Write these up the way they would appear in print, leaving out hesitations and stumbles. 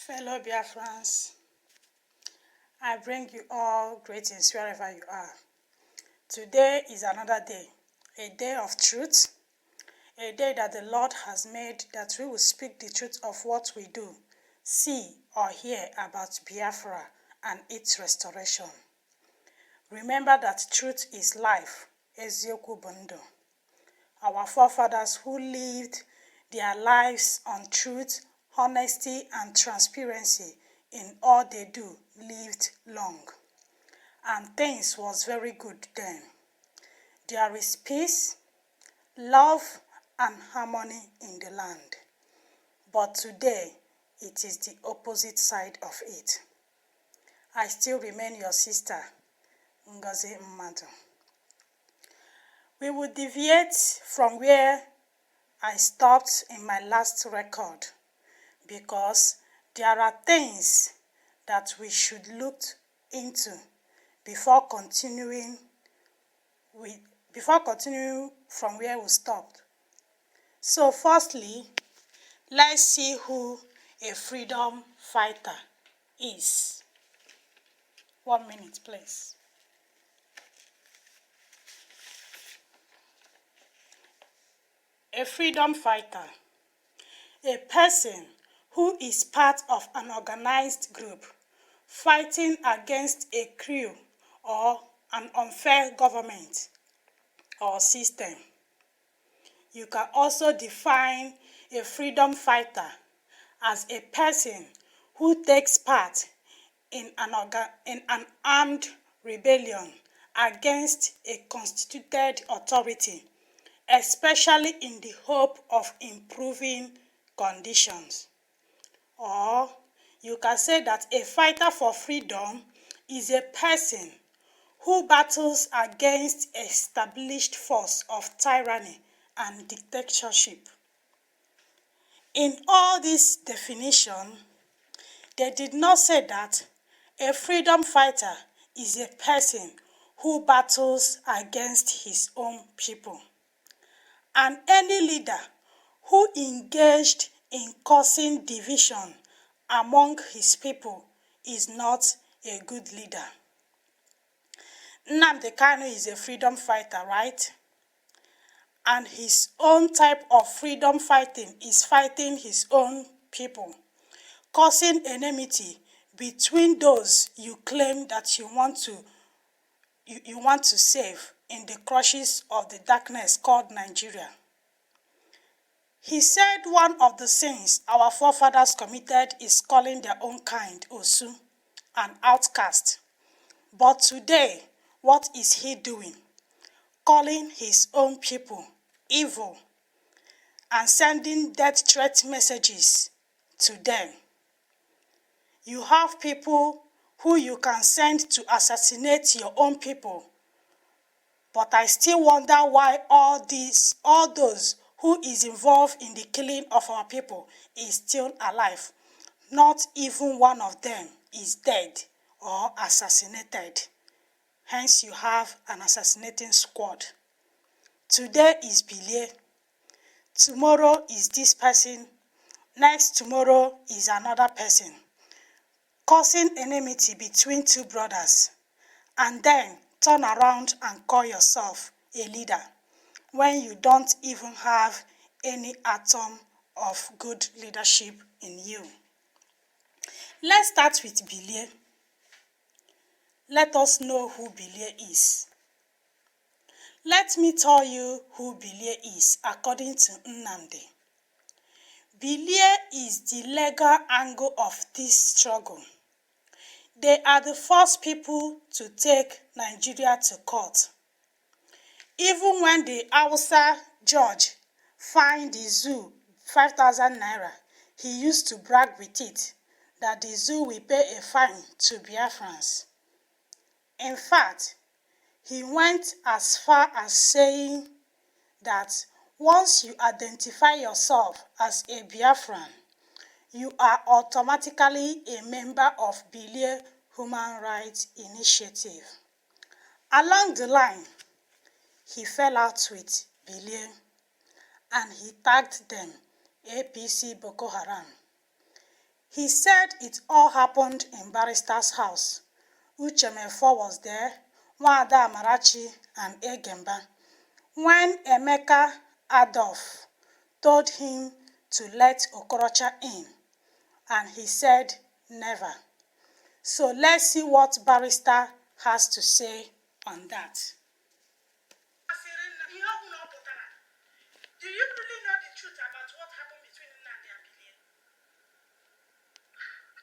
Fellow Biafrans, I bring you all greetings wherever you are. Today is another day, a day of truth, a day that the Lord has made that we will speak the truth of what we do, see or hear about Biafra and its restoration. Remember that truth is life, Eziokwu Bundo. Our forefathers who lived their lives on truth, honesty and transparency in all they do lived long. And things was very good then. There is peace, love and harmony in the land. But today, it is the opposite side of it. I still remain your sister, Ngozi Madu. We will deviate from where I stopped in my last record because there are things that we should look into before continuing from where we stopped. So firstly, let's see who a freedom fighter is. 1 minute, please. A freedom fighter, a person who is part of an organized group fighting against a crew or an unfair government or system. You can also define a freedom fighter as a person who takes part in an armed rebellion against a constituted authority, especially in the hope of improving conditions. Or you can say that a fighter for freedom is a person who battles against established force of tyranny and dictatorship. In all this definition, they did not say that a freedom fighter is a person who battles against his own people. And any leader who engaged in causing division among his people is not a good leader. Nnamdi Kanu is a freedom fighter, right? And his own type of freedom fighting is fighting his own people, causing enmity between those you claim that you want to save in the crushes of the darkness called Nigeria. He said one of the sins our forefathers committed is calling their own kind Osu, an outcast. But today, what is he doing? Calling his own people evil and sending death threat messages to them. You have people who you can send to assassinate your own people. But I still wonder why all those who is involved in the killing of our people is still alive. Not even one of them is dead or assassinated. Hence you have an assassinating squad. Today is Bilie. Tomorrow is this person. Next tomorrow is another person. Causing enmity between two brothers. And then turn around and call yourself a leader when you don't even have any atom of good leadership in you. Let's start with Bilie. Let us know who Bilie is. Let me tell you who Bilie is according to Nnamdi. Bilie is the legal angle of this struggle. They are the first people to take Nigeria to court. Even when the Hausa judge fined the zoo 5,000 naira, he used to brag with it that the zoo will pay a fine to Biafrans. In fact, he went as far as saying that once you identify yourself as a Biafran, you are automatically a member of Bilie Human Rights Initiative. Along the line, he fell out with Bilie and he tagged them APC Boko Haram. He said it all happened in Barrister's house. Uchemefo was there, Nwada Amarachi and Egemba. When Emeka Adolf told him to let Okorocha in, and he said never. So let's see what Barrister has to say on that. Do you really know the truth about what happened between Nnamdi and Bilie?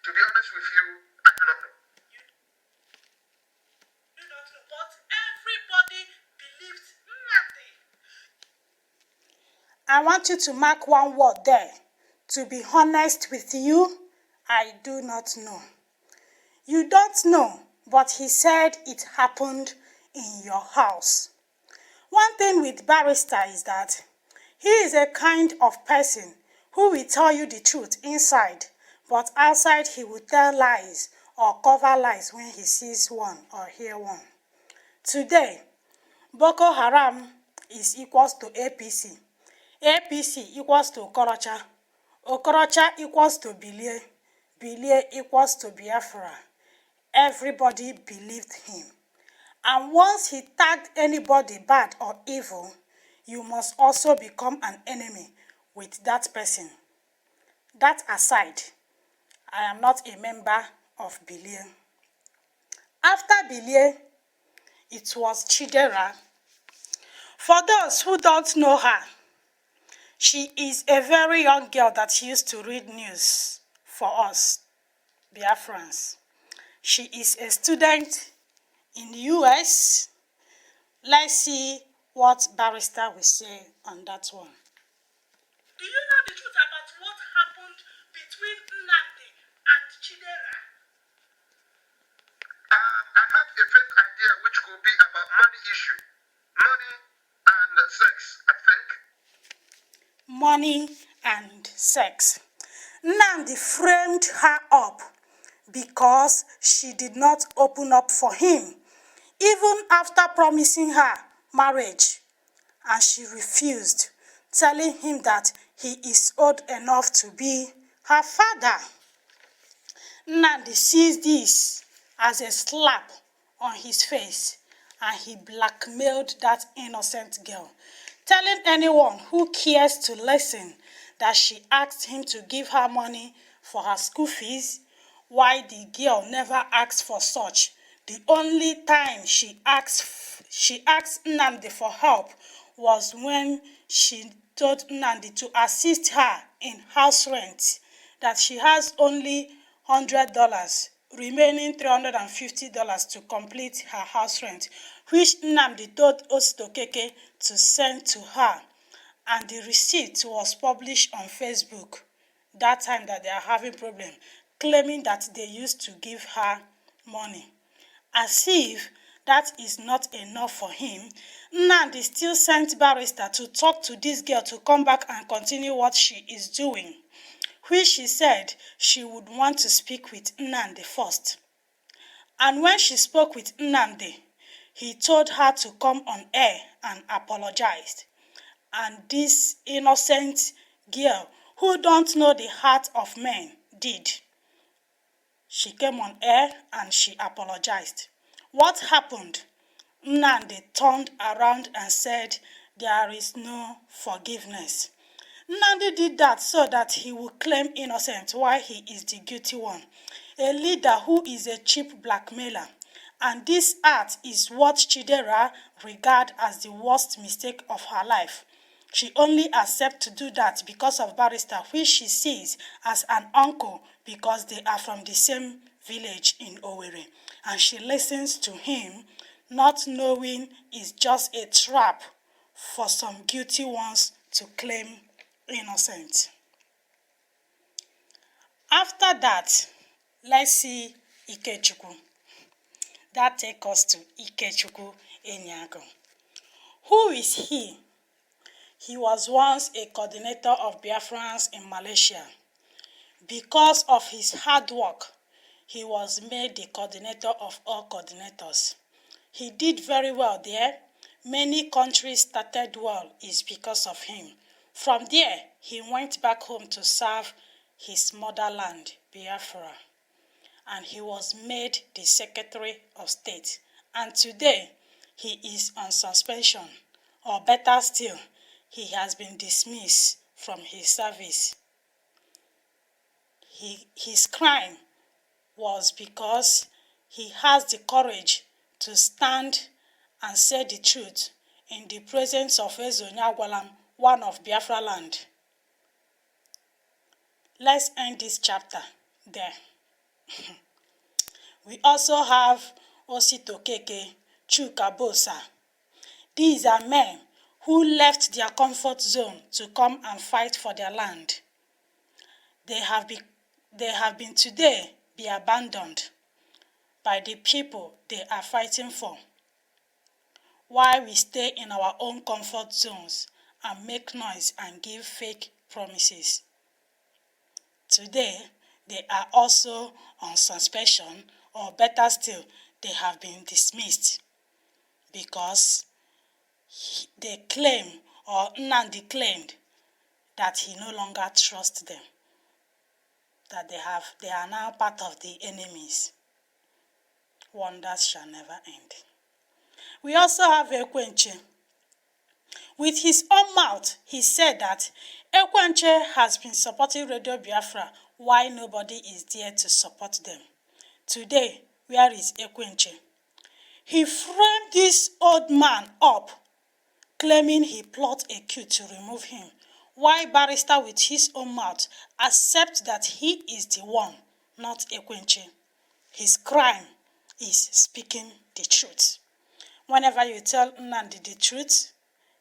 To be honest with you, I do not know. You do not know, but everybody believes Nnamdi. I want you to mark one word there. To be honest with you, I do not know. You don't know, but he said it happened in your house. One thing with Barrister is that he is a kind of person who will tell you the truth inside, but outside he will tell lies or cover lies when he sees one or hear one. Today, Boko Haram is equals to APC. APC equals to Okorocha. Okorocha equals to Bilie. Bilie equals to Biafra. Everybody believed him. And once he tagged anybody bad or evil, you must also become an enemy with that person. That aside, I am not a member of Bilie. After Bilie, it was Chidera. For those who don't know her, she is a very young girl that used to read news for us, Biafrans. She is a student in the US. Let's see what Barrister will say on that one. Do you know the truth about what happened between Nnamdi and Chidera? I have a faint idea which could be about money issue. Money and sex, I think. Money and sex. Nnamdi framed her up because she did not open up for him, even after promising her marriage, and she refused, telling him that he is old enough to be her father. Nnamdi sees this as a slap on his face, and he blackmailed that innocent girl, telling anyone who cares to listen that she asked him to give her money for her school fees, while the girl never asked for such. The only time she asked Nnamdi for help was when she told Nnamdi to assist her in house rent, that she has only $100, remaining $350 to complete her house rent, which Nnamdi told Ostokeke to send to her, and the receipt was published on Facebook that time that they are having problem, claiming that they used to give her money. As if that is not enough for him, Nnamdi still sent Barrister to talk to this girl to come back and continue what she is doing, which she said she would want to speak with Nnamdi first. And when she spoke with Nnamdi, he told her to come on air and apologized. And this innocent girl who don't know the heart of men did. She came on air and she apologized. What happened? Nnamdi turned around and said there is no forgiveness. Nnamdi did that so that he would claim innocent while he is the guilty one. A leader who is a cheap blackmailer. And this act is what Chidera regards as the worst mistake of her life. She only accepts to do that because of Barrister, which she sees as an uncle because they are from the same village in Owerri. And she listens to him, not knowing it's just a trap for some guilty ones to claim innocent. After that, let's see Ikechukwu. That takes us to Ikechukwu Enyago. Who is he? He was once a coordinator of Biafrans in Malaysia. Because of his hard work, he was made the coordinator of all coordinators. He did very well there. Many countries started well is because of him. From there, he went back home to serve his motherland, Biafra, and he was made the Secretary of State. And today, he is on suspension, or better still, he has been dismissed from his service. His crime was because he has the courage to stand and say the truth in the presence of Ezonyagwalam, one of Biafra land. Let's end this chapter there. We also have Osito Keke, Chuka Bosa. These are men who left their comfort zone to come and fight for their land. They have been today be abandoned by the people they are fighting for, while we stay in our own comfort zones and make noise and give fake promises. Today, they are also on suspension, or better still, they have been dismissed because they claim, or Nnamdi claimed, that he no longer trusts them, that they are now part of the enemies. Wonders shall never end. We also have Ekwenche. With his own mouth, he said that Ekwenche has been supporting Radio Biafra while nobody is there to support them. Today, where is Ekwenche? He framed this old man up, claiming he plotted a coup to remove him, while Barrister with his own mouth accepts that he is the one, not Ekwenche. His crime is speaking the truth. Whenever you tell Nnamdi the truth,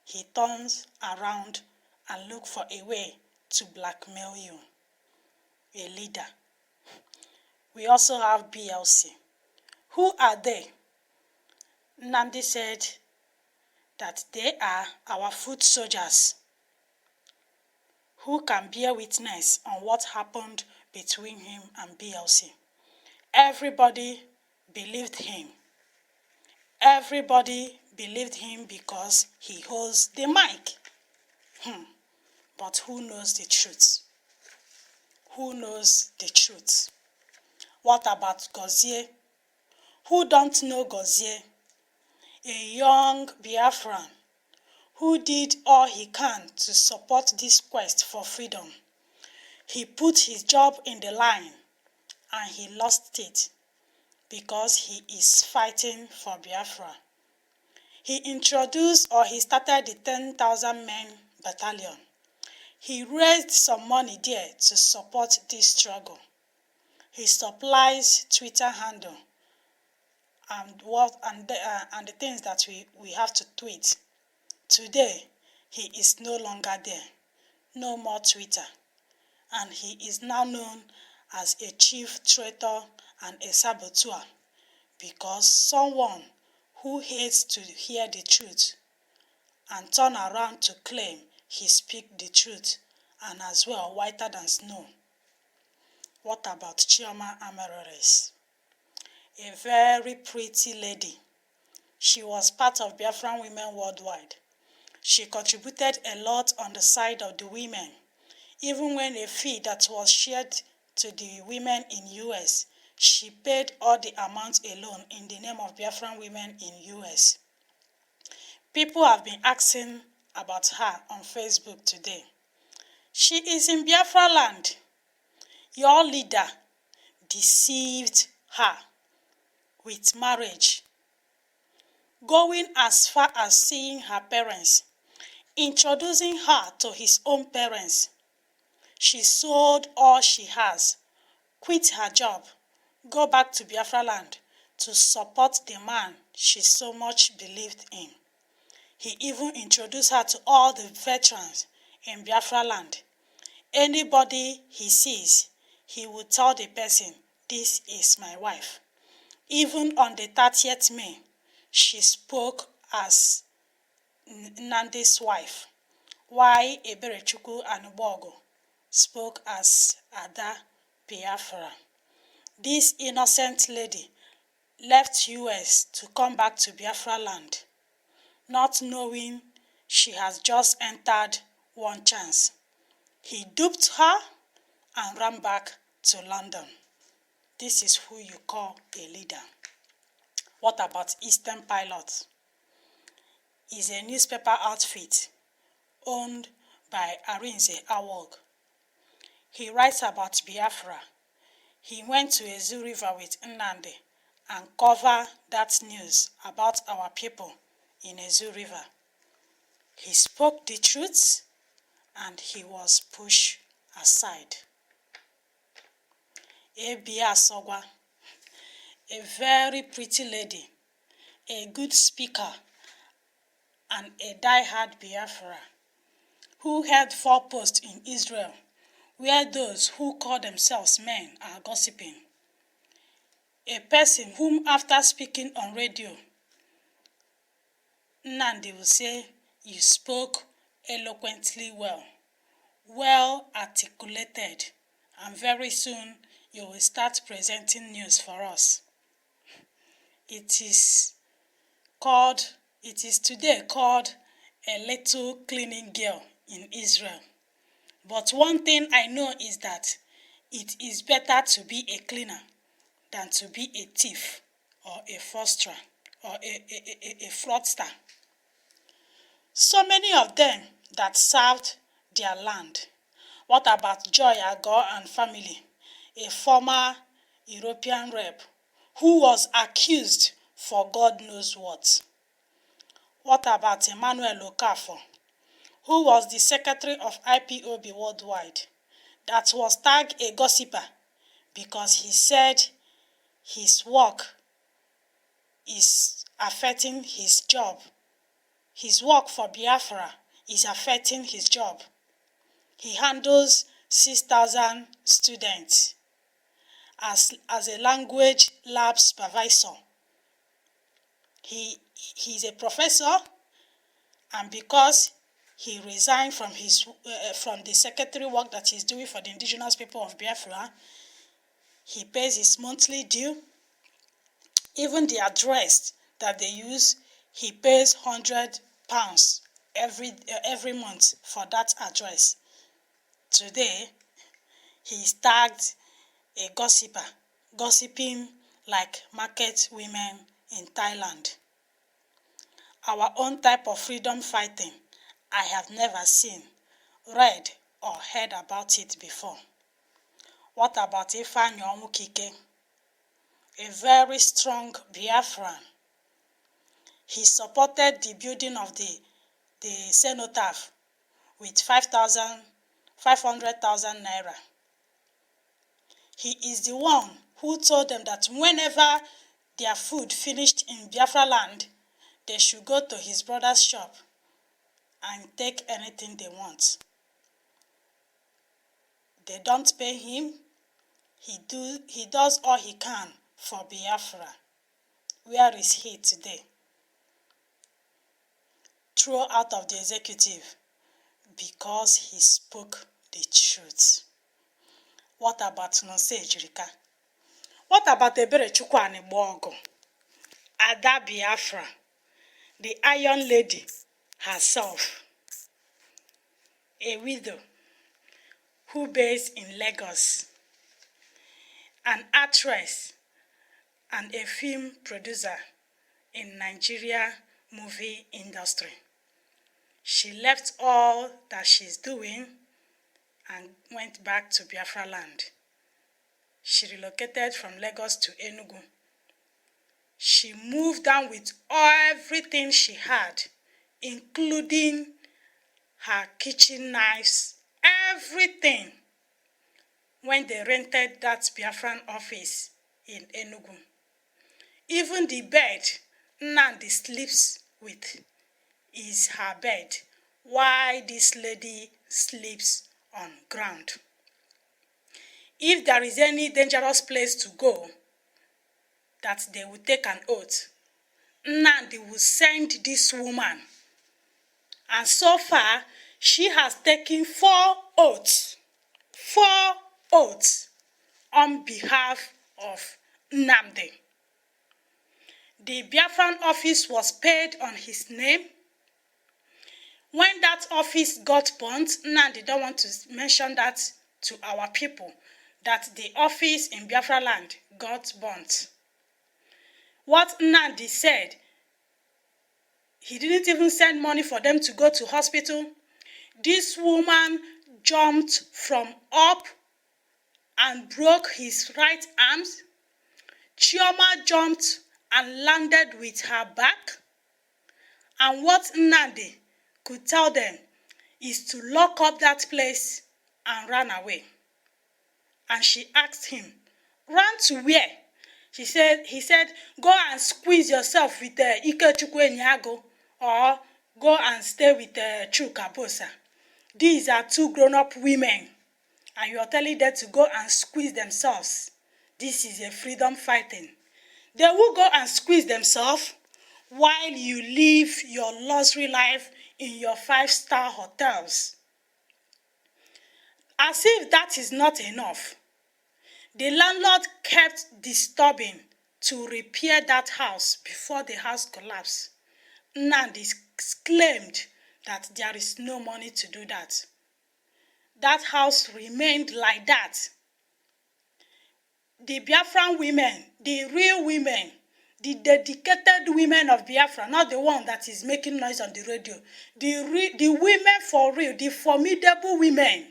he turns around and looks for a way to blackmail you, a leader. We also have BLC. Who are they? Nnamdi said that they are our foot soldiers who can bear witness on what happened between him and BLC. Everybody believed him. Everybody believed him because he holds the mic. But who knows the truth? Who knows the truth? What about Ngozi? Who don't know Ngozi? A young Biafran who did all he can to support this quest for freedom. He put his job in the line and he lost it because he is fighting for Biafra. He started the 10,000 men battalion. He raised some money there to support this struggle. He supplies Twitter handle and the things that we have to tweet. Today, he is no longer there. No more Twitter. And he is now known as a chief traitor and a saboteur because someone who hates to hear the truth and turn around to claim he speak the truth and as well whiter than snow. What about Chioma Amerores? A very pretty lady. She was part of Biafran Women Worldwide. She contributed a lot on the side of the women, even when a fee that was shared to the women in US, she paid all the amount alone in the name of Biafran women in US. People have been asking about her on Facebook today. She is in Biafra land. Your leader deceived her with marriage, going as far as seeing her parents, introducing her to his own parents. She sold all she has, quit her job, go back to Biafra land to support the man she so much believed in. He even introduced her to all the veterans in Biafra land. Anybody he sees, he will tell the person, "This is my wife." Even on the 30th May, she spoke as Nnamdi's wife, while Eberechukwu Anubogo spoke as Ada Biafra. This innocent lady left US to come back to Biafra land, not knowing she has just entered one chance. He duped her and ran back to London. This is who you call a leader. What about Eastern Pilot? Is a newspaper outfit owned by Arinze Awog. He writes about Biafra. He went to Ezu River with Nnamdi and covered that news about our people in Ezu River. He spoke the truth and he was pushed aside. Ebia Sogwa, a very pretty lady, a good speaker, and a die-hard Biafra, who held 4 posts in Israel, where those who call themselves men are gossiping. A person whom, after speaking on radio, Nnamdi will say, "You spoke eloquently well articulated, and very soon you will start presenting news for us." It is today called a little cleaning girl in Israel. But one thing I know is that it is better to be a cleaner than to be a thief or a fraudster or a fraudster. So many of them that served their land. What about Joy Agor and family, a former European rep who was accused for God knows what? What about Emmanuel Okafor, who was the secretary of IPOB worldwide, that was tagged a gossiper because he said his work is affecting his job. His work for Biafra is affecting his job. He handles 6,000 students as a language lab supervisor. He's a professor, and because he resigned from the secretary work that he's doing for the indigenous people of Biafra, he pays his monthly due. Even the address that they use, he pays £100 every month for that address. Today, he's tagged a gossiper, gossiping like market women in Thailand. Our own type of freedom fighting, I have never seen, read, or heard about it before. What about Ifeanyi Onwukike, a very strong Biafran? He supported the building of the cenotaph with 500,000 naira. He is the one who told them that whenever their food finished in Biafra land, they should go to his brother's shop and take anything they want. They don't pay him. He does all he can for Biafra. Where is he today? Thrown out of the executive because he spoke the truth. What about Nonse Ejirika? What about Ebere Chukwani Bogo? Ada Biafra, the Iron Lady herself, a widow who based in Lagos, an actress and a film producer in Nigeria movie industry. She left all that she's doing and went back to Biafra land. She relocated from Lagos to Enugu. She moved down with everything she had, including her kitchen knives, everything, when they rented that Biafran office in Enugu. Even the bed Nnamdi sleeps with is her bed, while this lady sleeps on ground. If there is any dangerous place to go, that they will take an oath, Nnamdi will send this woman. And so far, she has taken 4 oaths. 4 oaths on behalf of Nnamdi. The Biafran office was paid on his name. When that office got burnt, Nnamdi don't want to mention that to our people that the office in Biafra land got burnt. What Nnamdi said, he didn't even send money for them to go to hospital. This woman jumped from up and broke his right arms. Chioma jumped and landed with her back. And what Nnamdi could tell them is to lock up that place and run away. And she asked him, run to where? He said, go and squeeze yourself with Ikechukwu Enyago, or go and stay with Chuka Bosa. These are two grown-up women, and you are telling them to go and squeeze themselves. This is a freedom fighting. They will go and squeeze themselves while you live your luxury life in your 5-star hotels. As if that is not enough, the landlord kept disturbing to repair that house before the house collapsed. Nnamdi claimed that there is no money to do that. That house remained like that. The Biafran women, the real women, the dedicated women of Biafra, not the one that is making noise on the radio, the women for real, the formidable women,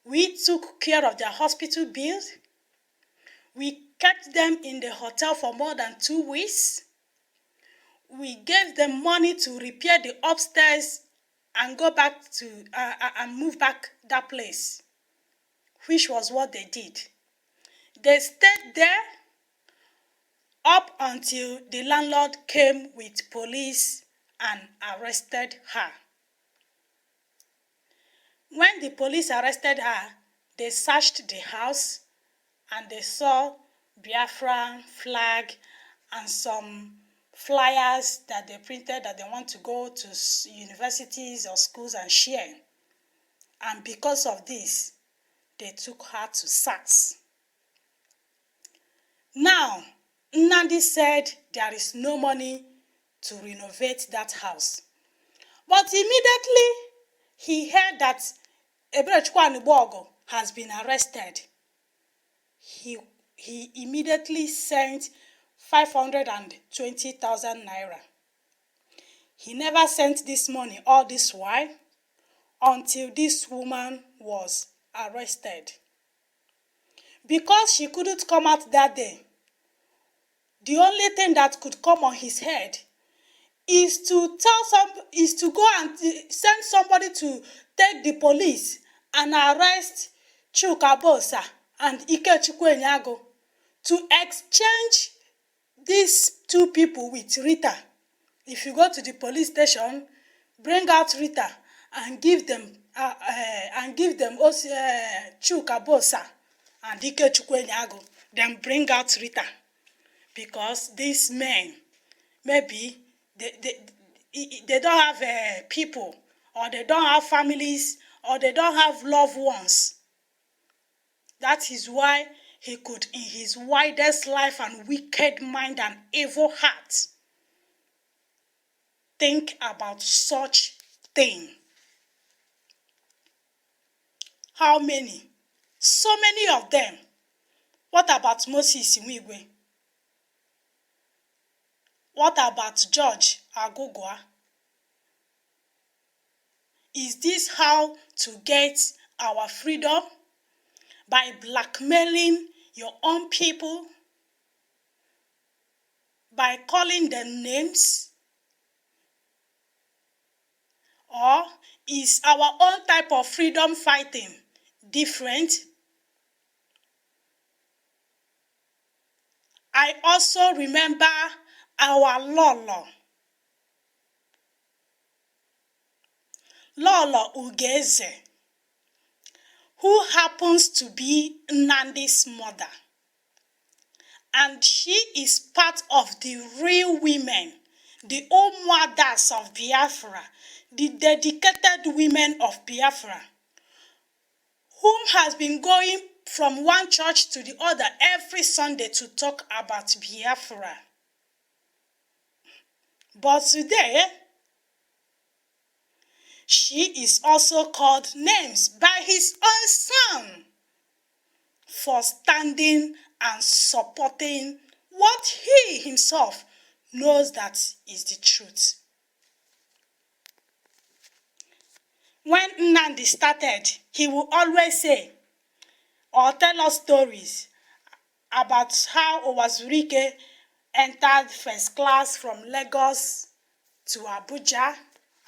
we took care of their hospital bills. We kept them in the hotel for more than 2 weeks. We gave them money to repair the upstairs and go back to and move back that place, which was what they did. They stayed there up until the landlord came with police and arrested her. When the police arrested her, they searched the house and they saw Biafran flag and some flyers that they printed that they want to go to universities or schools and share. And because of this, they took her to SARS. Now, Nnamdi said there is no money to renovate that house. But immediately, he heard that Ebrechukwu Anibogo has been arrested. He immediately sent 520,000 naira. He never sent this money all this while until this woman was arrested. Because she couldn't come out that day, the only thing that could come on his head is to go and send somebody to take the police and arrest Chuka Bosa and Ikechukwu Enyago to exchange these two people with Rita. If you go to the police station, bring out Rita and give them Chuka Bosa and Ikechukwu Enyago. Then bring out Rita, because these men maybe they don't have people, or they don't have families, or they don't have loved ones. That is why he could, in his widest life and wicked mind and evil heart, think about such thing. How many? So many of them. What about Moses Imwigwe? What about George Agogwa? Is this how to get our freedom? By blackmailing your own people? By calling them names? Or is our own type of freedom fighting different? I also remember our Lolo Ugeze, who happens to be Nnamdi's mother. And she is part of the real women, the old mothers of Biafra, the dedicated women of Biafra, whom has been going from one church to the other every Sunday to talk about Biafra. But today, she is also called names by his own son for standing and supporting what he himself knows that is the truth. When Nnamdi started, he will always say or tell us stories about how Owazurike entered first class from Lagos to Abuja,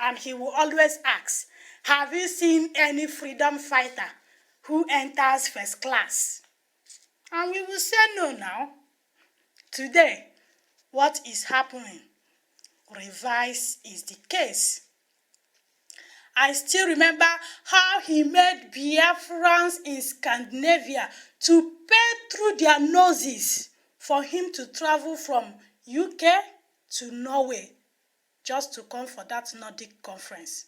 and he will always ask, have you seen any freedom fighter who enters first class? And we will say no now. Today, what is happening? Reverse is the case. I still remember how he made Biafrans in Scandinavia to pay through their noses for him to travel from UK to Norway just to come for that Nordic conference.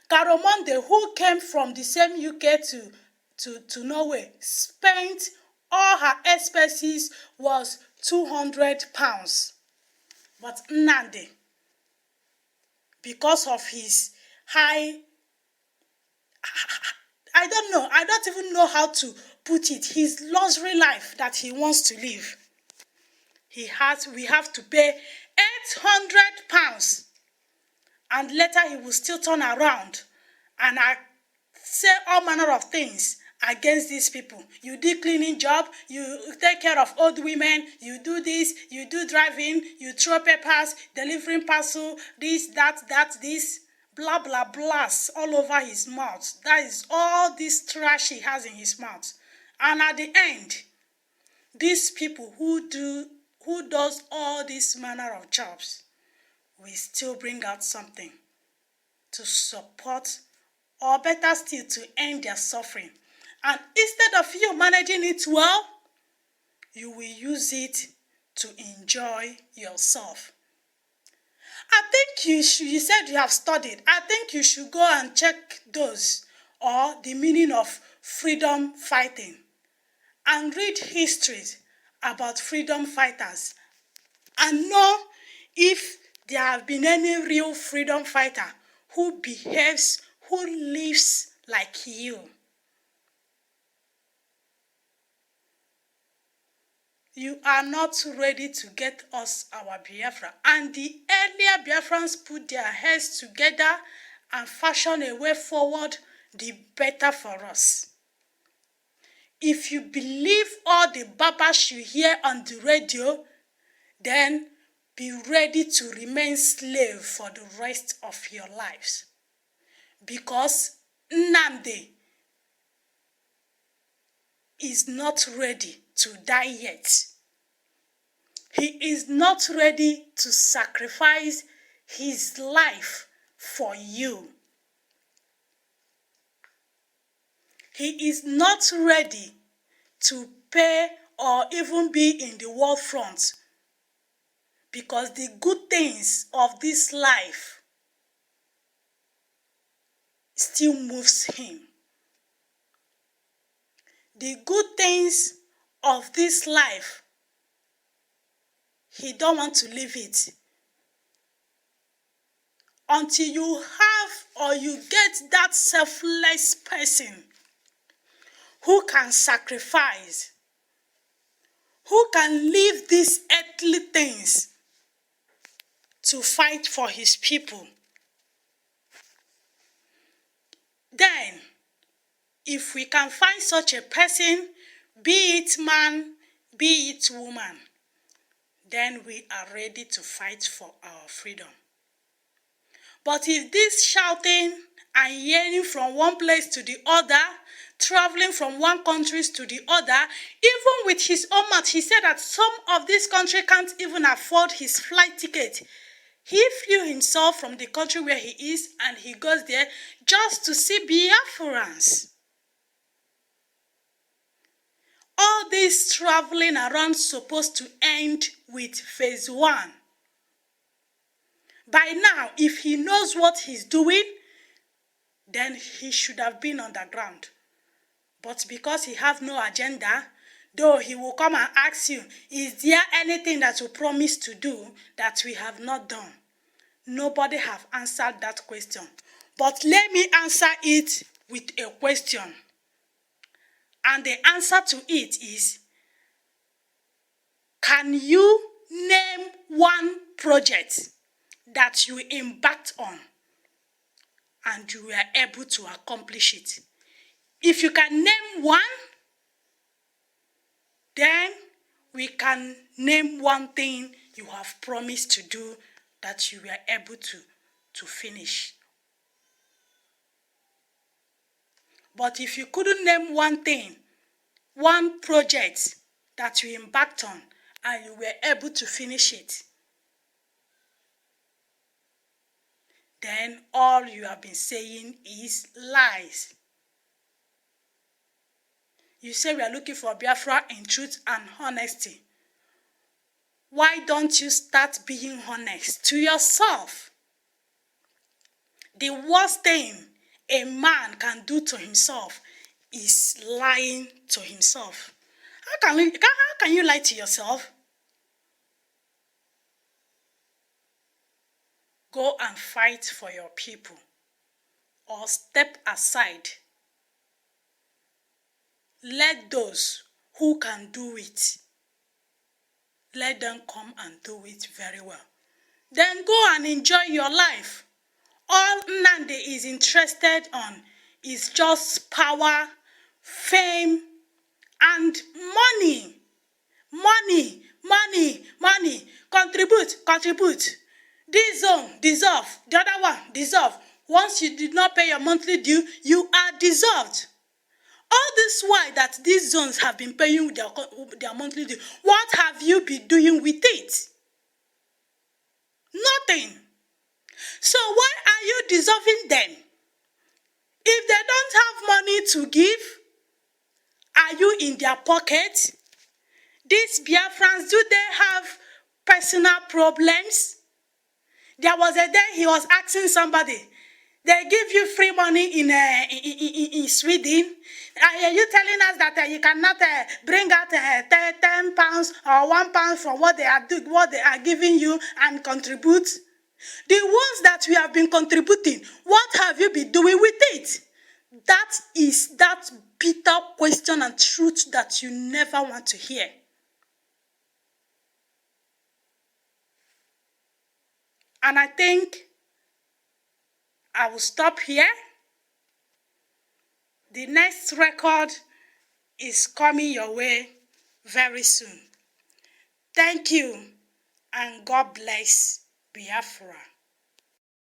Karamonde, who came from the same UK to Norway, spent all her expenses was £200. But Nnamdi, because of his high, I don't even know how to put it, his luxury life that he wants to live, we have to pay £800, and later he will still turn around and say all manner of things against these people. You do cleaning job, you take care of old women, you do this, you do driving, you throw papers, delivering parcel, this, that, this, blah, blah, blah, all over his mouth. That is all this trash he has in his mouth. And at the end, these people who does all this manner of jobs will still bring out something to support, or better still, to end their suffering. And instead of you managing it well, you will use it to enjoy yourself. I think you said you have studied. I think you should go and check those, or the meaning of freedom fighting, and read histories about freedom fighters, and know if there have been any real freedom fighter who behaves, who lives like you. You are not ready to get us our Biafra. And the earlier Biafrans put their heads together and fashion a way forward, the better for us. If you believe all the babas you hear on the radio, then be ready to remain slave for the rest of your lives. Because Nnamdi is not ready to die yet. He is not ready to sacrifice his life for you. He is not ready to pay or even be in the war front, because the good things of this life still moves him. The good things of this life, he don't want to leave it until you have, or you get that selfless person who can sacrifice, who can leave these earthly things to fight for his people. Then, if we can find such a person, be it man, be it woman, then we are ready to fight for our freedom. But if this shouting and yelling from one place to the other, traveling from one country to the other, even with his own mouth, he said that some of this country can't even afford his flight ticket. He flew himself from the country where he is, and he goes there just to see Biafrans. All this traveling around supposed to end with phase 1. By now, if he knows what he's doing, then he should have been on the ground. But because he have no agenda, though he will come and ask you, is there anything that you promise to do that we have not done? Nobody have answered that question. But let me answer it with a question. And the answer to it is, can you name one project that you embarked on and you were able to accomplish it? If you can name one, then we can name one thing you have promised to do that you were able to finish. But if you couldn't name one thing, one project that you embarked on, and you were able to finish it, then all you have been saying is lies. You say we are looking for Biafra in truth and honesty. Why don't you start being honest to yourself? The worst thing a man can do to himself is lying to himself. How can you lie to yourself? Go and fight for your people, or step aside. Let those who can do it, let them come and do it very well. Then go and enjoy your life. All Nnamdi is interested on is just power, fame, and money. Money, money, money. Contribute. This zone, dissolve. The other one, dissolve. Once you did not pay your monthly due, you are dissolved. All this while that these zones have been paying their monthly due, what have you been doing with it? Nothing. So why are you dissolving them? If they don't have money to give, are you in their pocket? These Biafrans, do they have personal problems? There was a day he was asking somebody, they give you free money in Sweden. Are you telling us that you cannot bring out 10 pounds or 1 pound from what they are giving you and contribute? The ones that we have been contributing, what have you been doing with it? That is that bitter question and truth that you never want to hear. And I think I will stop here. The next record is coming your way very soon. Thank you, and God bless Biafra.